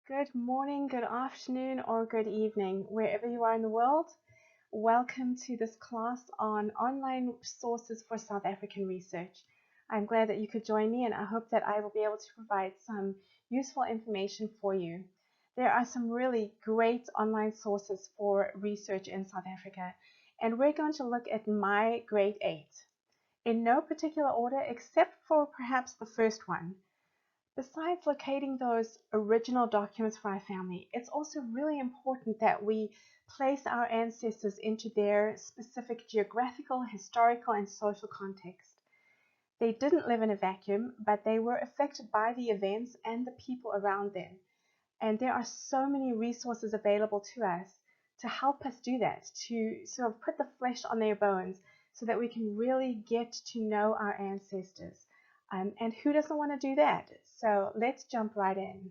Good morning, good afternoon, or good evening, wherever you are in the world. Welcome to this class on online sources for South African research. I'm glad that you could join me, and I hope that I will be able to provide some useful information for you. There are some really great online sources for research in South Africa, and we're going to look at my grade 8 in no particular order except for perhaps the first one. Besides locating those original documents for our family, it's also really important that we place our ancestors into their specific geographical, historical, and social context. They didn't live in a vacuum, but they were affected by the events and the people around them. And there are so many resources available to us to help us do that, to sort of put the flesh on their bones so that we can really get to know our ancestors. And who doesn't want to do that? So let's jump right in.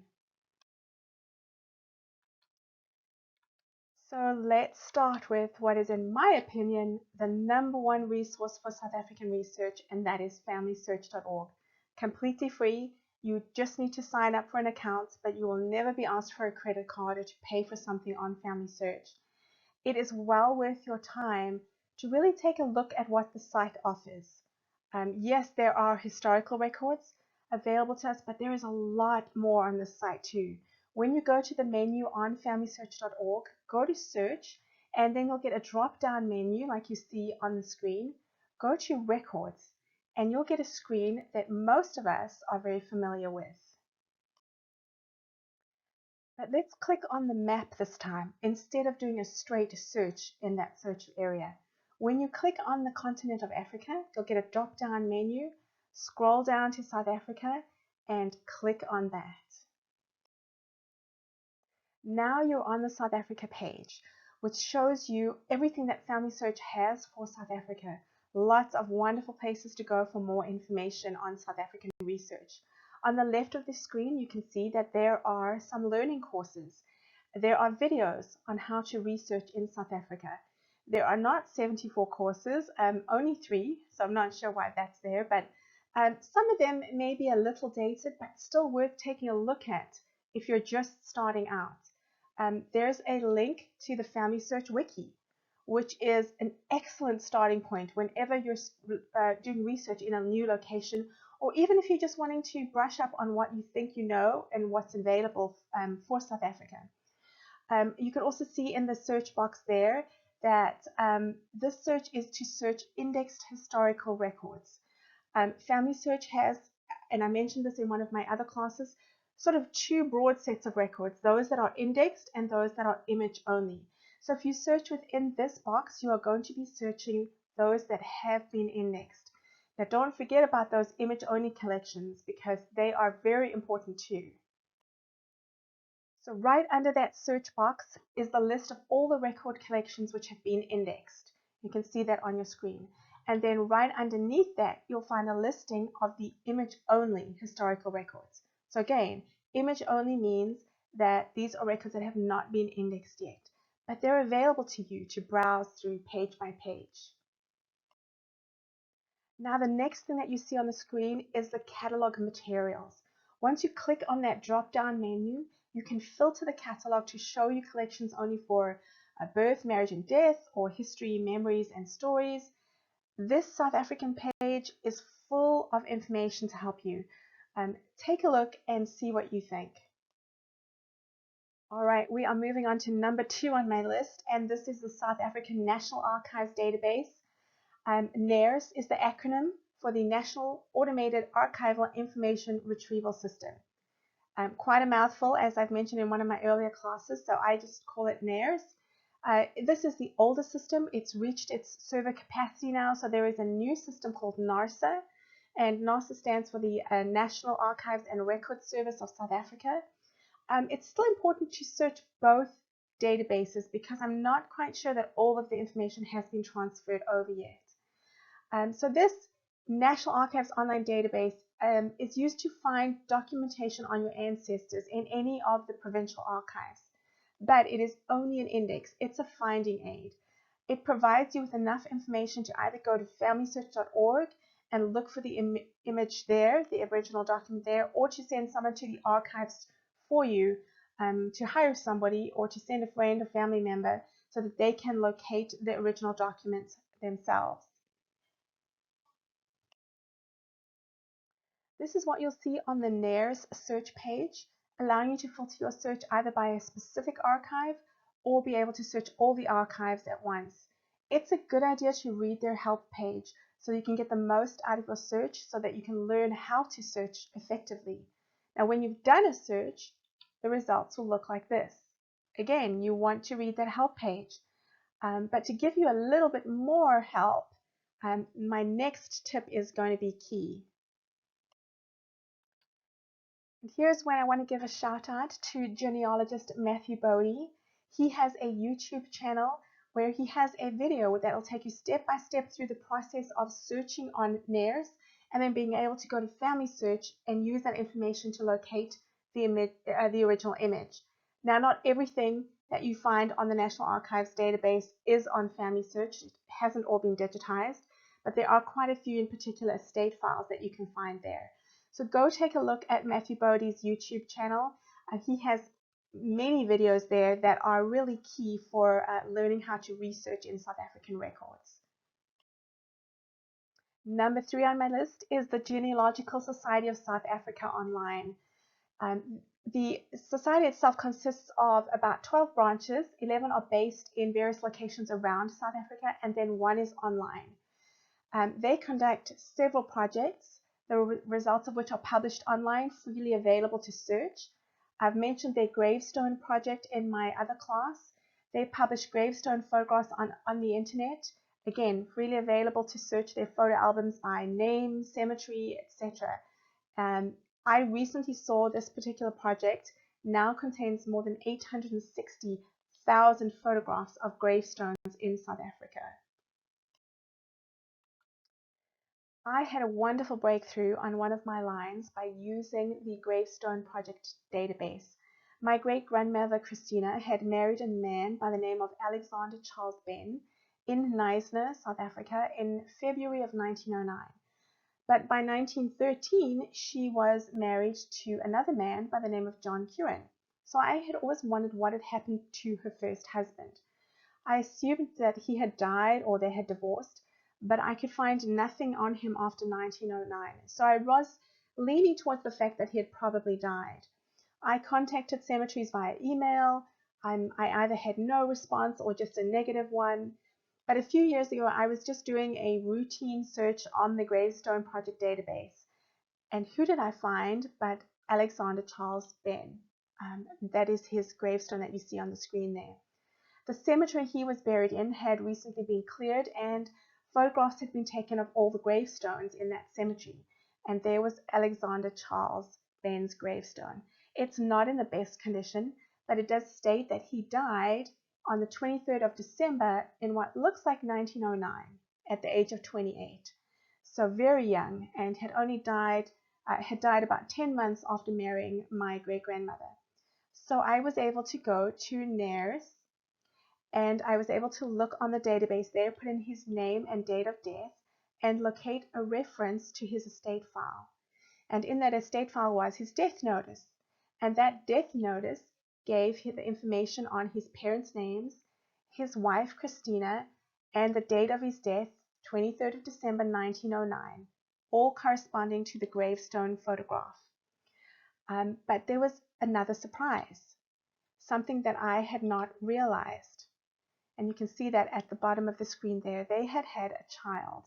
So let's start with what is, in my opinion, the number one resource for South African research, and that is familysearch.org. Completely free. You just need to sign up for an account, but you will never be asked for a credit card or to pay for something on FamilySearch. It is well worth your time to really take a look at what the site offers. Yes, there are historical records available to us, but there is a lot more on this site too. When you go to the menu on familysearch.org, go to search, and then you'll get a drop-down menu like you see on the screen. Go to records, and you'll get a screen that most of us are very familiar with. But let's click on the map this time instead of doing a straight search in that search area. When you click on the continent of Africa, you'll get a drop-down menu. Scroll down to South Africa and click on that. Now you're on the South Africa page, which shows you everything that FamilySearch has for South Africa. Lots of wonderful places to go for more information on South African research. On the left of the screen, you can see that there are some learning courses. There are videos on how to research in South Africa. There are not 74 courses, only 3, so I'm not sure why that's there, but some of them may be a little dated, but still worth taking a look at if you're just starting out. There's a link to the FamilySearch Wiki, which is an excellent starting point whenever you're doing research in a new location, or even if you're just wanting to brush up on what you think you know and what's available for South Africa. You can also see in the search box there that this search is to search indexed historical records. FamilySearch has, and I mentioned this in one of my other classes, sort of 2 broad sets of records, those that are indexed and those that are image only. So if you search within this box, you are going to be searching those that have been indexed. Now don't forget about those image only collections because they are very important too. So right under that search box is the list of all the record collections which have been indexed. You can see that on your screen. And then right underneath that, you'll find a listing of the image-only historical records. So again, image-only means that these are records that have not been indexed yet, but they're available to you to browse through page by page. Now the next thing that you see on the screen is the catalog materials. Once you click on that drop-down menu, you can filter the catalog to show you collections only for birth, marriage and death, or history, memories and stories. This South African page is full of information to help you. Take a look and see what you think. All right, we are moving on to number 2 on my list, and this is the South African National Archives database. NAIRS is the acronym for the National Automated Archival Information Retrieval System. Quite a mouthful, as I've mentioned in one of my earlier classes, so I just call it NAIRS. This is the older system. It's reached its server capacity now, so there is a new system called NARSA, and NARSA stands for the National Archives and Records Service of South Africa. It's still important to search both databases because I'm not quite sure that all of the information has been transferred over yet. So this National Archives online database is used to find documentation on your ancestors in any of the provincial archives, but it is only an index. It's a finding aid. It provides you with enough information to either go to familysearch.org and look for the image there, the original document there, or to send someone to the archives for you to hire somebody or to send a friend or family member so that they can locate the original documents themselves. This is what you'll see on the NAIRS search page, allowing you to filter your search either by a specific archive or be able to search all the archives at once. It's a good idea to read their help page so you can get the most out of your search so that you can learn how to search effectively. Now, when you've done a search, the results will look like this. Again, you want to read that help page. But to give you a little bit more help, my next tip is going to be key. And here's where I want to give a shout out to genealogist Matthew Bodie. He has a YouTube channel where he has a video that will take you step by step through the process of searching on NAIRS and then being able to go to Family Search and use that information to locate the original image. Now, not everything that you find on the National Archives database is on Family Search. It hasn't all been digitized, but there are quite a few in particular estate files that you can find there. So go take a look at Matthew Bodie's YouTube channel. He has many videos there that are really key for learning how to research in South African records. Number 3 on my list is the Genealogical Society of South Africa online. The society itself consists of about 12 branches. 11 are based in various locations around South Africa, and then one is online. They conduct several projects, the results of which are published online, freely available to search. I've mentioned their gravestone project in my other class. They publish gravestone photographs on the internet, again, freely available to search their photo albums by name, cemetery, etc. I recently saw this particular project now contains more than 860,000 photographs of gravestones in South Africa. I had a wonderful breakthrough on one of my lines by using the Gravestone Project database. My great-grandmother Christina had married a man by the name of Alexander Charles Ben in Knysna, South Africa in February of 1909. But by 1913, she was married to another man by the name of John Curran. So I had always wondered what had happened to her first husband. I assumed that he had died or they had divorced, but I could find nothing on him after 1909. So I was leaning towards the fact that he had probably died. I contacted cemeteries via email. I either had no response or just a negative one. But a few years ago, I was just doing a routine search on the Gravestone Project database. And who did I find but Alexander Charles Ben? That is his gravestone that you see on the screen there. The cemetery he was buried in had recently been cleared, and photographs had been taken of all the gravestones in that cemetery. And there was Alexander Charles Ben's gravestone. It's not in the best condition, but it does state that he died on the 23rd of December in what looks like 1909 at the age of 28. So very young, and had died about 10 months after marrying my great-grandmother. So I was able to go to NAIRS, and I was able to look on the database there, put in his name and date of death, and locate a reference to his estate file. And in that estate file was his death notice. And that death notice gave the information on his parents' names, his wife Christina, and the date of his death, 23rd of December 1909, all corresponding to the gravestone photograph. But there was another surprise, something that I had not realized. And you can see that at the bottom of the screen there. They had had a child.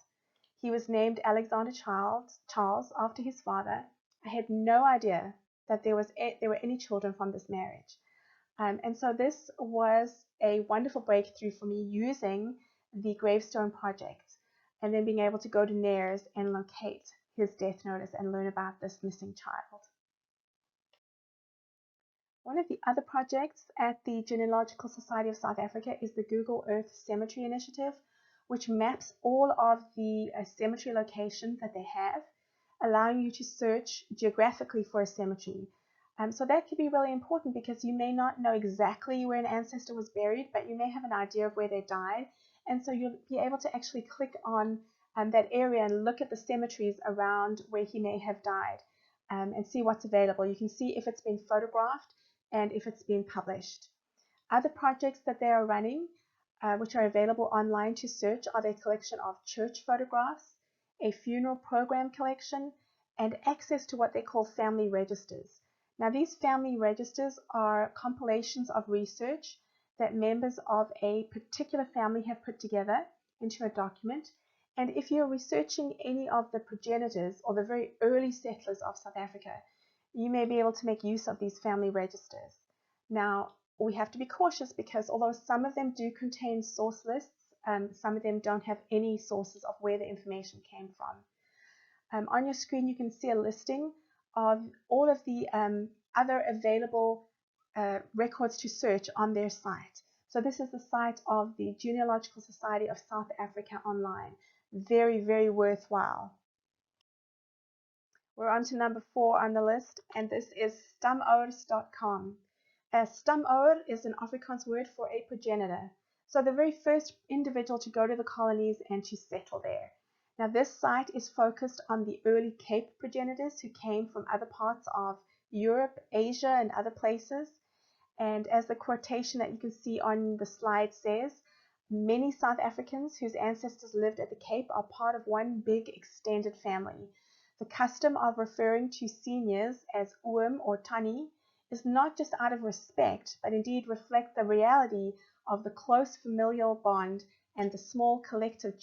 He was named Alexander Charles after his father. I had no idea that there were any children from this marriage. And so this was a wonderful breakthrough for me using the Gravestone Project and then being able to go to NAIRS and locate his death notice and learn about this missing child. One of the other projects at the Genealogical Society of South Africa is the Google Earth Cemetery Initiative, which maps all of the cemetery locations that they have, allowing you to search geographically for a cemetery. So that could be really important because you may not know exactly where an ancestor was buried, but you may have an idea of where they died. And so you'll be able to actually click on that area and look at the cemeteries around where he may have died and see what's available. You can see if it's been photographed. and if it's been published. Other projects that they are running, which are available online to search, are their collection of church photographs, a funeral program collection, and access to what they call family registers. Now, these family registers are compilations of research that members of a particular family have put together into a document. And if you're researching any of the progenitors or the very early settlers of South Africa, you may be able to make use of these family registers. Now, we have to be cautious because although some of them do contain source lists, some of them don't have any sources of where the information came from. On your screen, you can see a listing of all of the other available records to search on their site. So this is the site of the Genealogical Society of South Africa online. Very, very worthwhile. We're on to number 4 on the list, and this is stamouers.com. Stamouer is an Afrikaans word for a progenitor. So the very first individual to go to the colonies and to settle there. Now this site is focused on the early Cape progenitors who came from other parts of Europe, Asia, and other places. And as the quotation that you can see on the slide says, many South Africans whose ancestors lived at the Cape are part of one big extended family. The custom of referring to seniors as oom or tannie is not just out of respect, but indeed reflect the reality of the close familial bond and the small collective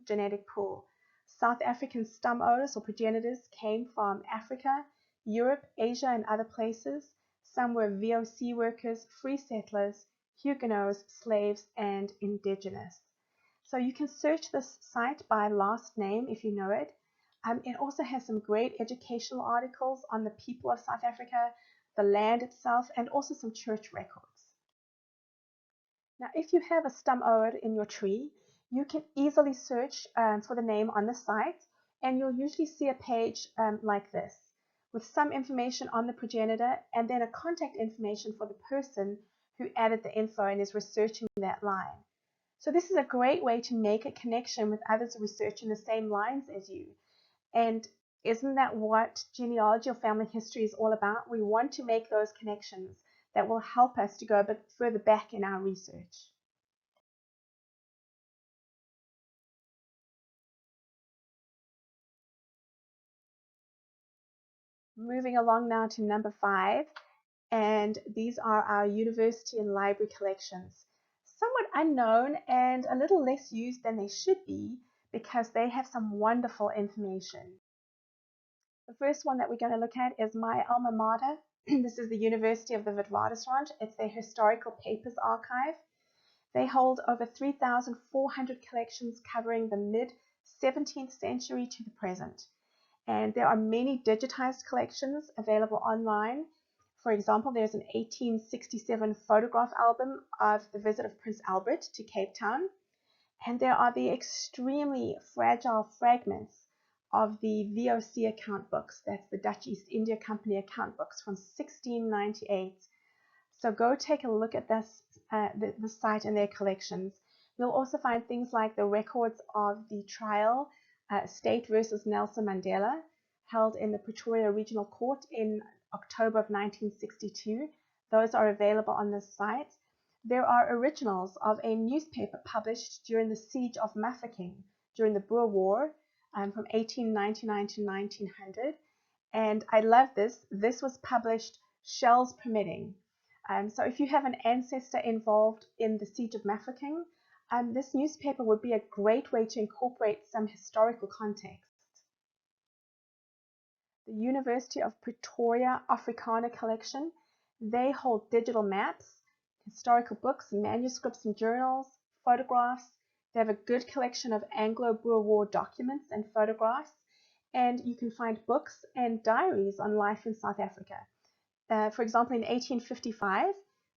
genetic pool. South African stamouers or progenitors came from Africa, Europe, Asia, and other places. Some were VOC workers, free settlers, Huguenots, slaves, and indigenous. So you can search this site by last name if you know it. It also has some great educational articles on the people of South Africa, the land itself, and also some church records. Now, if you have a stamouer in your tree, you can easily search for the name on the site, and you'll usually see a page like this, with some information on the progenitor and then a contact information for the person who added the info and is researching that line. So this is a great way to make a connection with others researching the same lines as you. And isn't that what genealogy or family history is all about? We want to make those connections that will help us to go a bit further back in our research. Moving along now to number 5, and these are our university and library collections. Somewhat unknown and a little less used than they should be because they have some wonderful information. The first one that we're going to look at is my alma mater. This is the University of the Witwatersrand. It's their Historical Papers Archive. They hold over 3,400 collections covering the mid-17th century to the present. And there are many digitized collections available online. For example, there's an 1867 photograph album of the visit of Prince Albert to Cape Town. And there are the extremely fragile fragments of the VOC account books. That's the Dutch East India Company account books from 1698. So go take a look at this, the site and their collections. You'll also find things like the records of the trial, State versus Nelson Mandela, held in the Pretoria Regional Court in October of 1962. Those are available on this site. There are originals of a newspaper published during the siege of Mafeking during the Boer War from 1899 to 1900. And I love this. This was published shells permitting. So if you have an ancestor involved in the siege of Mafeking, this newspaper would be a great way to incorporate some historical context. The University of Pretoria Afrikaner Collection, they hold digital maps, historical books, manuscripts and journals, photographs. They have a good collection of Anglo-Boer War documents and photographs, and you can find books and diaries on life in South Africa. For example, in 1855,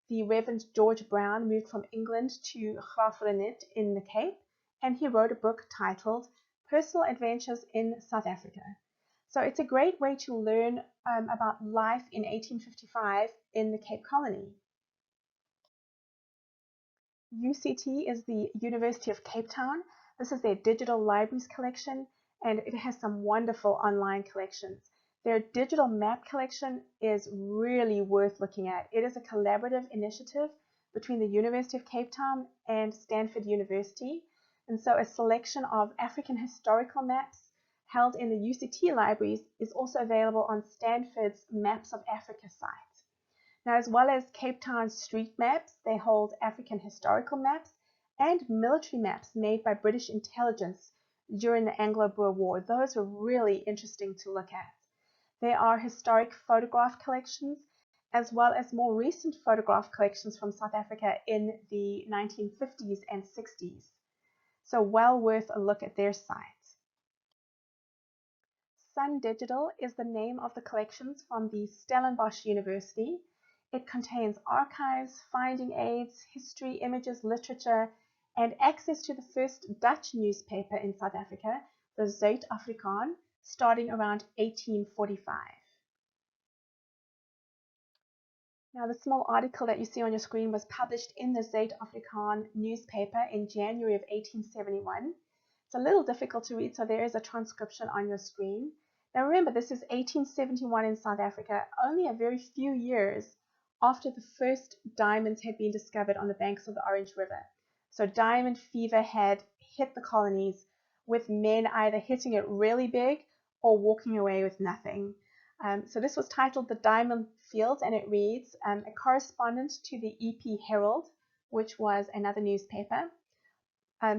the Reverend George Brown moved from England to Graaff-Reinet in the Cape, and he wrote a book titled Personal Adventures in South Africa. So it's a great way to learn about life in 1855 in the Cape Colony. UCT is the University of Cape Town. This is their digital libraries collection, and it has some wonderful online collections. Their digital map collection is really worth looking at. It is a collaborative initiative between the University of Cape Town and Stanford University. And so a selection of African historical maps held in the UCT libraries is also available on Stanford's Maps of Africa site. Now, as well as Cape Town's street maps, they hold African historical maps and military maps made by British intelligence during the Anglo-Boer War. Those were really interesting to look at. There are historic photograph collections as well as more recent photograph collections from South Africa in the 1950s and 60s. So well worth a look at their site. Sun Digital is the name of the collections from the Stellenbosch University. It contains archives, finding aids, history, images, literature, and access to the first Dutch newspaper in South Africa, the Zuid-Afrikaan, starting around 1845. Now, the small article that you see on your screen was published in the Zuid-Afrikaan newspaper in January of 1871. It's a little difficult to read, so there is a transcription on your screen. Now remember, this is 1871 in South Africa, only a very few years after the first diamonds had been discovered on the banks of the Orange River. So diamond fever had hit the colonies, with men either hitting it really big or walking away with nothing. So this was titled The Diamond Fields, and it reads, a correspondent to the EP Herald, which was another newspaper,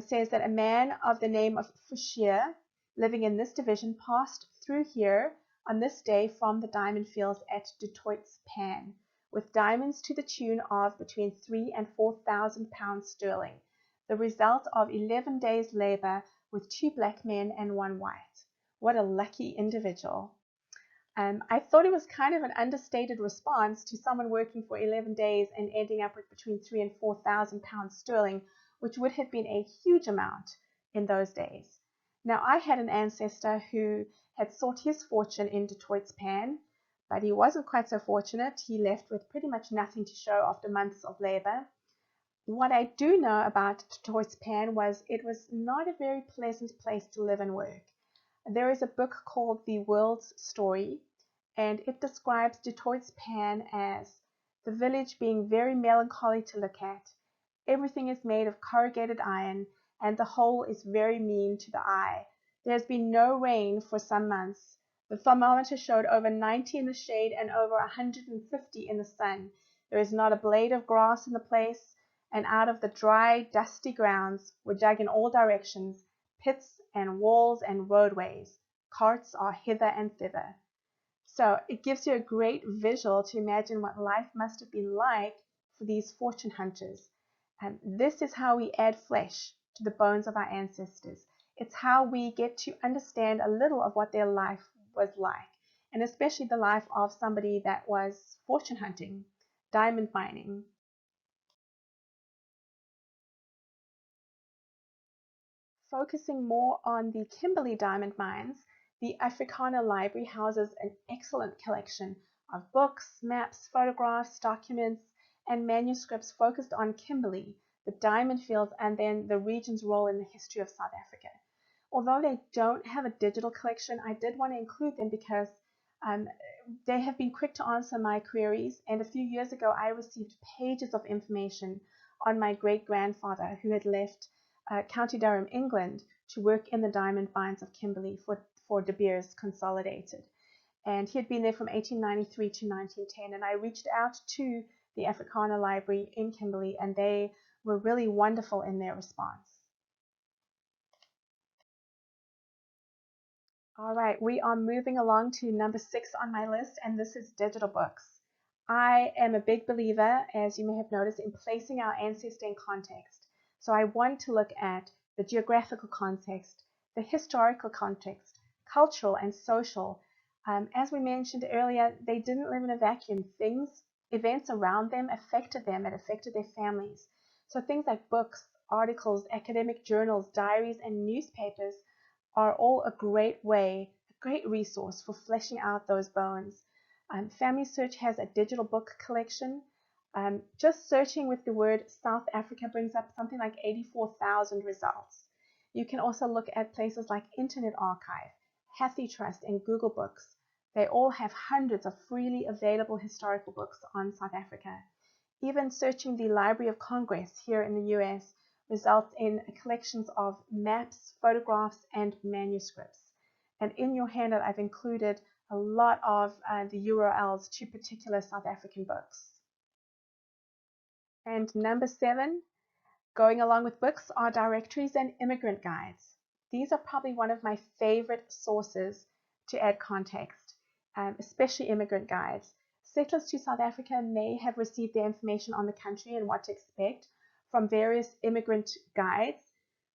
says that a man of the name of Fouchier, living in this division, passed through here on this day from the diamond fields at Du Toit's Pan, with diamonds to the tune of between 3,000 and 4,000 pounds sterling, the result of 11 days' labor with 2 black men and 1 white. What a lucky individual. I thought it was kind of an understated response to someone working for 11 days and ending up with between 3,000 and 4,000 pounds sterling, which would have been a huge amount in those days. Now, I had an ancestor who had sought his fortune in Du Toit's Pan, but he wasn't quite so fortunate. He left with pretty much nothing to show after months of labor. What I do know about Du Toit's Pan was it was not a very pleasant place to live and work. There is a book called The World's Story, and it describes Du Toit's Pan as the village being very melancholy to look at. Everything is made of corrugated iron, and the whole is very mean to the eye. There has been no rain for some months. The thermometer showed over 90 in the shade and over 150 in the sun. There is not a blade of grass in the place, and out of the dry, dusty grounds were dug in all directions pits and walls and roadways. Carts are hither and thither. So it gives you a great visual to imagine what life must have been like for these fortune hunters. And this is how we add flesh to the bones of our ancestors. It's how we get to understand a little of what their life was like, and especially the life of somebody that was fortune hunting, diamond mining. Focusing more on the Kimberley diamond mines, the Afrikaner Library houses an excellent collection of books, maps, photographs, documents, and manuscripts focused on Kimberley, the diamond fields, and then the region's role in the history of South Africa. Although they don't have a digital collection, I did want to include them because they have been quick to answer my queries, and a few years ago I received pages of information on my great-grandfather who had left County Durham, England, to work in the diamond mines of Kimberley for De Beers Consolidated. And he had been there from 1893 to 1910, and I reached out to the Afrikaner Library in Kimberley, and they were really wonderful in their response. All right, we are moving along to number 6 on my list, and this is digital books. I am a big believer, as you may have noticed, in placing our ancestor in context. So I want to look at the geographical context, the historical context, cultural and social. As we mentioned earlier, they didn't live in a vacuum. Events around them, it affected their families. So things like books, articles, academic journals, diaries, and newspapers are all a great resource for fleshing out those bones. Family Search has a digital book collection. Just searching with the word South Africa brings up something like 84,000 results. You can also look at places like Internet Archive, HathiTrust, and Google Books. They all have hundreds of freely available historical books on South Africa. Even searching the Library of Congress here in the US results in collections of maps, photographs, and manuscripts. And in your handout, I've included a lot of the URLs to particular South African books. And number 7, going along with books, are directories and immigrant guides. These are probably one of my favorite sources to add context, especially immigrant guides. Settlers to South Africa may have received their information on the country and what to expect from various immigrant guides.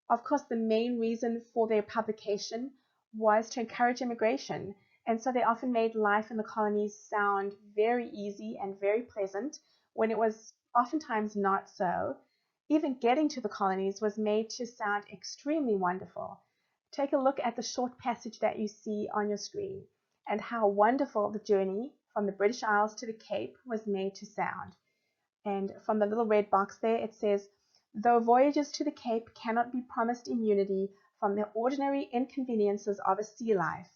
Of course, the main reason for their publication was to encourage immigration, and so they often made life in the colonies sound very easy and very pleasant when it was oftentimes not so. Even getting to the colonies was made to sound extremely wonderful. Take a look at the short passage that you see on your screen and how wonderful the journey from the British Isles to the Cape was made to sound. And from the little red box there, it says, "Though voyages to the Cape cannot be promised immunity from the ordinary inconveniences of a sea life,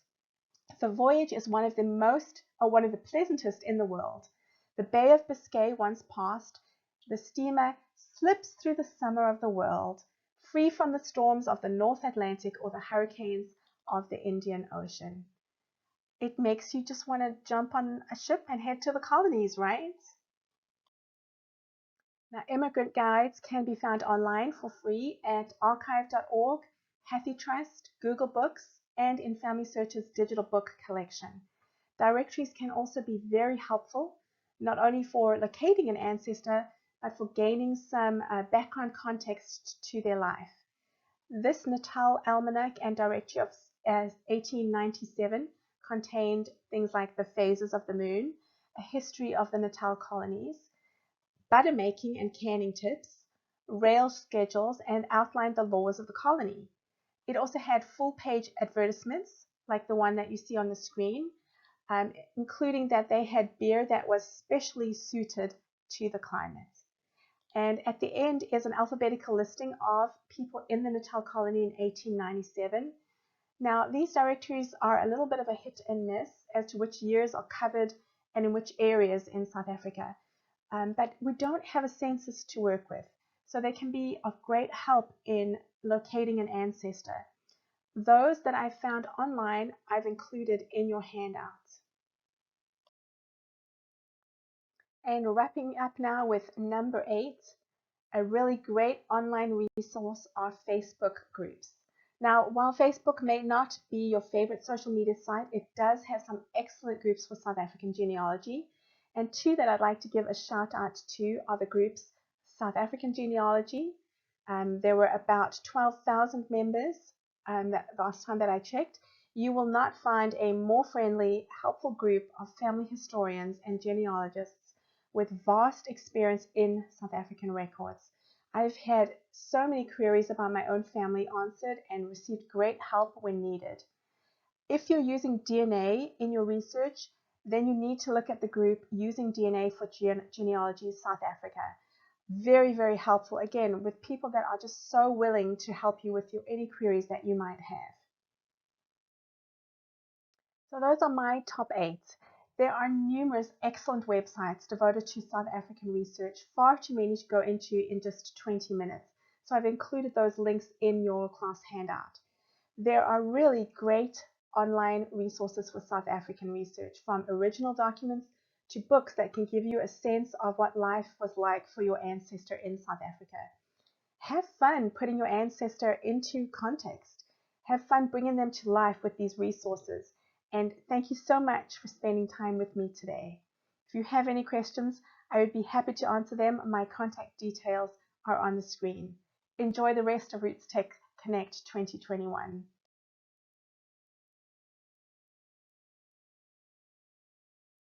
the voyage is one of the pleasantest in the world. The Bay of Biscay once passed, the steamer slips through the summer of the world, free from the storms of the North Atlantic or the hurricanes of the Indian Ocean." It makes you just want to jump on a ship and head to the colonies, right? Now, immigrant guides can be found online for free at archive.org, HathiTrust, Google Books, and in Family Search's digital book collection. Directories can also be very helpful, not only for locating an ancestor, but for gaining some background context to their life. This Natal Almanac and Directory of 1897 contained things like the phases of the moon, a history of the Natal colonies, butter making and canning tips, rail schedules, and outlined the laws of the colony. It also had full-page advertisements, like the one that you see on the screen, including that they had beer that was specially suited to the climate. And at the end is an alphabetical listing of people in the Natal colony in 1897. Now, these directories are a little bit of a hit and miss as to which years are covered and in which areas in South Africa. But we don't have a census to work with, so they can be of great help in locating an ancestor. Those that I've found online, I've included in your handouts. And wrapping up now with number 8, a really great online resource are Facebook groups. Now, while Facebook may not be your favorite social media site, it does have some excellent groups for South African genealogy. And 2 that I'd like to give a shout out to are the groups South African Genealogy. There were about 12,000 members the last time that I checked. You will not find a more friendly, helpful group of family historians and genealogists with vast experience in South African records. I've had so many queries about my own family answered and received great help when needed. If you're using DNA in your research, then you need to look at the group Using DNA for Genealogy South Africa. Very, very helpful, again, with people that are just so willing to help you with any queries that you might have. So those are my top 8. There are numerous excellent websites devoted to South African research, far too many to go into in just 20 minutes. So I've included those links in your class handout. There are really great online resources for South African research, from original documents to books that can give you a sense of what life was like for your ancestor in South Africa. Have fun putting your ancestor into context. Have fun bringing them to life with these resources. And thank you so much for spending time with me today. If you have any questions, I would be happy to answer them. My contact details are on the screen. Enjoy the rest of Roots Tech Connect 2021.